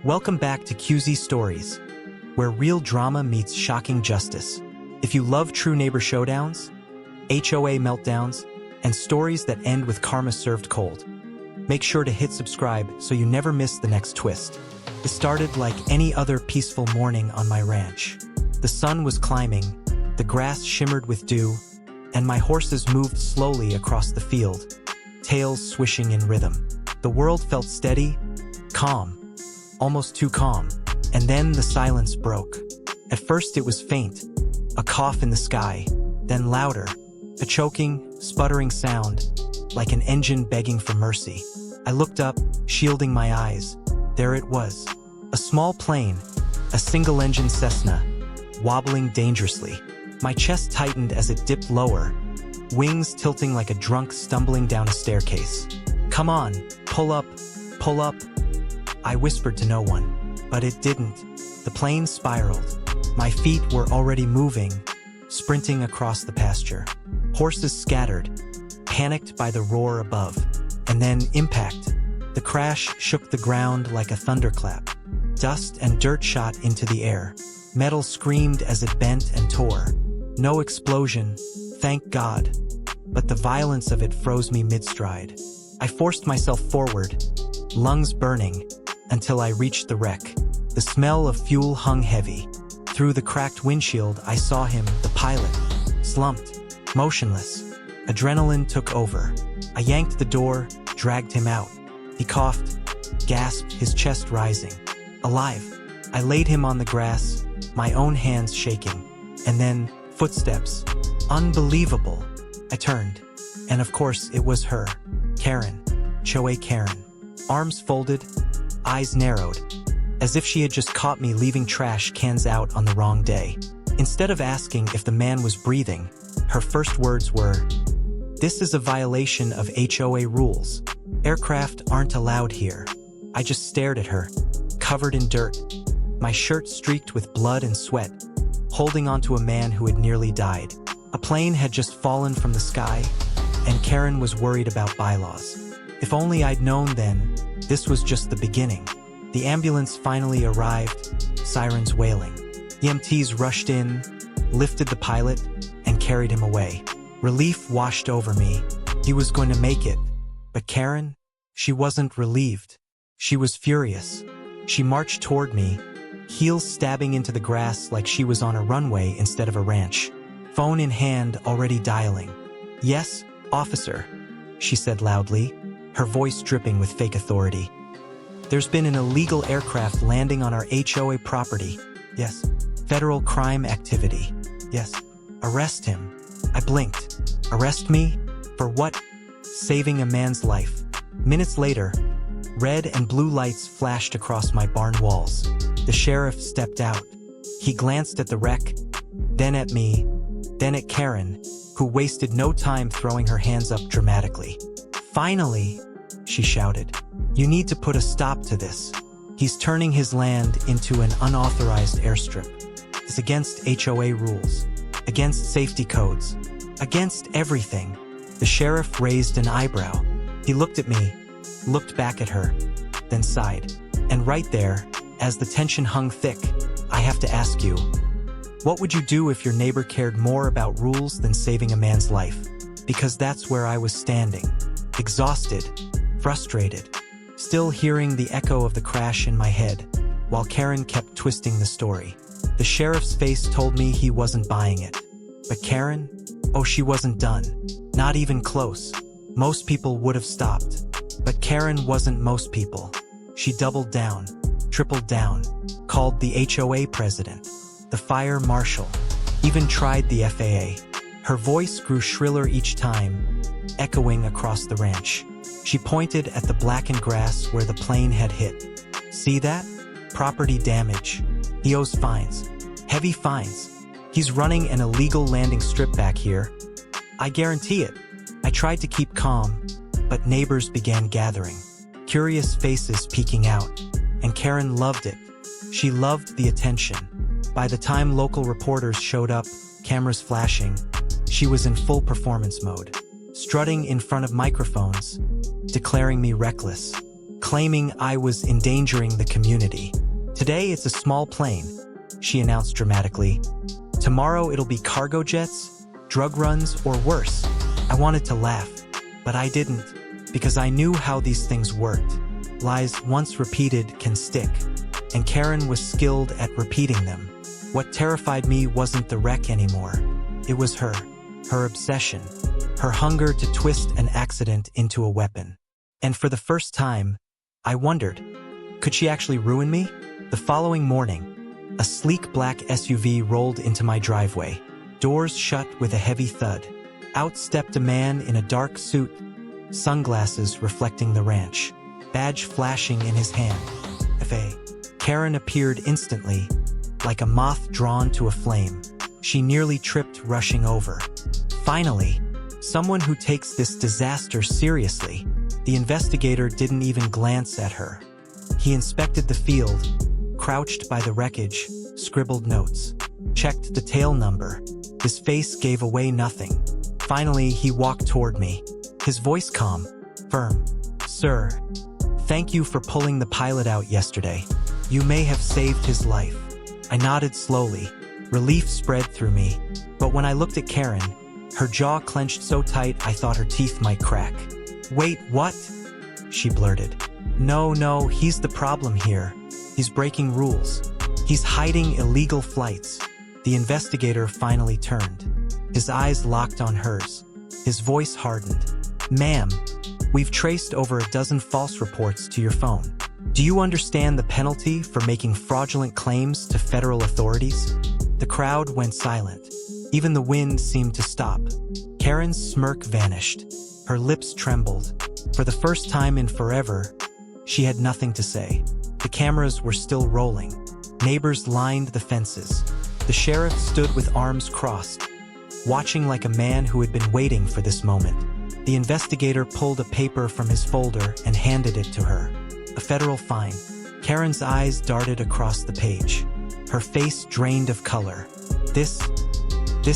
Welcome back to QZ Stories, where real drama meets shocking justice. If you love true neighbor showdowns, HOA meltdowns, and stories that end with karma served cold, make sure to hit subscribe so you never miss the next twist. It started like any other peaceful morning on my ranch. The sun was climbing, the grass shimmered with dew, and my horses moved slowly across the field, tails swishing in rhythm. The world felt steady, calm, almost too calm. And then the silence broke. At first it was faint, a cough in the sky, then louder, a choking, sputtering sound, like an engine begging for mercy. I looked up, shielding my eyes. There it was, a small plane, a single-engine Cessna, wobbling dangerously. My chest tightened as it dipped lower, wings tilting like a drunk stumbling down a staircase. "Come on, pull up, pull up," I whispered to no one. But it didn't. The plane spiraled. My feet were already moving, sprinting across the pasture. Horses scattered, panicked by the roar above. And then impact. The crash shook the ground like a thunderclap. Dust and dirt shot into the air. Metal screamed as it bent and tore. No explosion, thank God. But the violence of it froze me mid-stride. I forced myself forward, lungs burning, until I reached the wreck. The smell of fuel hung heavy. Through the cracked windshield, I saw him, the pilot, slumped, motionless. Adrenaline took over. I yanked the door, dragged him out. He coughed, gasped, his chest rising. Alive. I laid him on the grass, my own hands shaking. And then, footsteps. Unbelievable. I turned. And of course, it was her. Karen. HOA Karen. Arms folded, eyes narrowed, as if she had just caught me leaving trash cans out on the wrong day. Instead of asking if the man was breathing, her first words were, "This is a violation of HOA rules. Aircraft aren't allowed here." I just stared at her, covered in dirt, my shirt streaked with blood and sweat, holding onto a man who had nearly died. A plane had just fallen from the sky, and Karen was worried about bylaws. If only I'd known then, this was just the beginning. The ambulance finally arrived, sirens wailing. EMTs rushed in, lifted the pilot, and carried him away. Relief washed over me. He was going to make it. But Karen? She wasn't relieved. She was furious. She marched toward me, heels stabbing into the grass like she was on a runway instead of a ranch. Phone in hand, already dialing. "Yes, officer," she said loudly, her voice dripping with fake authority. "There's been an illegal aircraft landing on our HOA property." "Yes." "Federal crime activity." "Yes." "Arrest him." I blinked. "Arrest me? For what?" "Saving a man's life." Minutes later, red and blue lights flashed across my barn walls. The sheriff stepped out. He glanced at the wreck, then at me, then at Karen, who wasted no time throwing her hands up dramatically. "Finally," she shouted. "You need to put a stop to this. He's turning his land into an unauthorized airstrip. It's against HOA rules, against safety codes, against everything." The sheriff raised an eyebrow. He looked at me, looked back at her, then sighed. And right there, as the tension hung thick, "I have to ask you, what would you do if your neighbor cared more about rules than saving a man's life?" Because that's where I was standing, exhausted, frustrated, still hearing the echo of the crash in my head, while Karen kept twisting the story. The sheriff's face told me he wasn't buying it. But Karen? Oh, she wasn't done. Not even close. Most people would have stopped. But Karen wasn't most people. She doubled down, tripled down, called the HOA president, the fire marshal, even tried the FAA. Her voice grew shriller each time, echoing across the ranch. She pointed at the blackened grass where the plane had hit. "See that? Property damage. He owes fines. Heavy fines. He's running an illegal landing strip back here. I guarantee it." I tried to keep calm, but neighbors began gathering, curious faces peeking out, and Karen loved it. She loved the attention. By the time local reporters showed up, cameras flashing, she was in full performance mode, strutting in front of microphones, declaring me reckless. claiming I was endangering the community. "Today it's a small plane," she announced dramatically. "Tomorrow it'll be cargo jets, drug runs, or worse." I wanted to laugh, but I didn't, because I knew how these things worked. Lies once repeated can stick, and Karen was skilled at repeating them. What terrified me wasn't the wreck anymore. It was her obsession, her hunger to twist an accident into a weapon. And for the first time, I wondered, could she actually ruin me? The following morning, a sleek black SUV rolled into my driveway. Doors shut with a heavy thud. Out stepped a man in a dark suit, sunglasses reflecting the ranch, badge flashing in his hand. FA. Karen appeared instantly, like a moth drawn to a flame. She nearly tripped, rushing over. Finally, someone who takes this disaster seriously. The investigator didn't even glance at her. He inspected the field, crouched by the wreckage, scribbled notes, checked the tail number. His face gave away nothing. Finally, he walked toward me, his voice calm, firm. "Sir, thank you for pulling the pilot out yesterday. You may have saved his life." I nodded slowly. Relief spread through me. But when I looked at Karen, her jaw clenched so tight I thought her teeth might crack. "Wait, what?" she blurted. No, he's the problem here. He's breaking rules. He's hiding illegal flights." The investigator finally turned. His eyes locked on hers. His voice hardened. "Ma'am, we've traced over a dozen false reports to your phone. Do you understand the penalty for making fraudulent claims to federal authorities?" The crowd went silent. Even the wind seemed to stop. Karen's smirk vanished. Her lips trembled. For the first time in forever, she had nothing to say. The cameras were still rolling. Neighbors lined the fences. The sheriff stood with arms crossed, watching like a man who had been waiting for this moment. The investigator pulled a paper from his folder and handed it to her. A federal fine. Karen's eyes darted across the page. Her face drained of color. This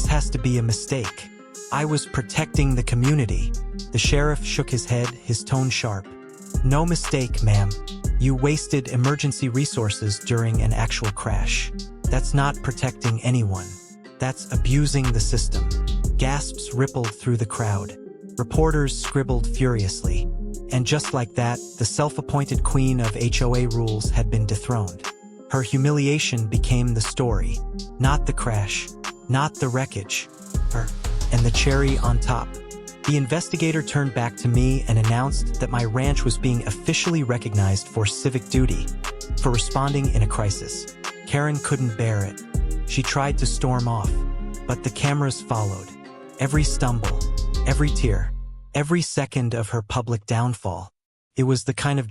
has to be a mistake. I was protecting the community." The sheriff shook his head, his tone sharp. "No mistake, ma'am. You wasted emergency resources during an actual crash. That's not protecting anyone. That's abusing the system." Gasps rippled through the crowd. Reporters scribbled furiously. And just like that, the self-appointed queen of HOA rules had been dethroned. Her humiliation became the story. Not the crash, not the wreckage, her, and the cherry on top. The investigator turned back to me and announced that my ranch was being officially recognized for civic duty, for responding in a crisis. Karen couldn't bear it. She tried to storm off, but the cameras followed. Every stumble, every tear, every second of her public downfall. It was the kind of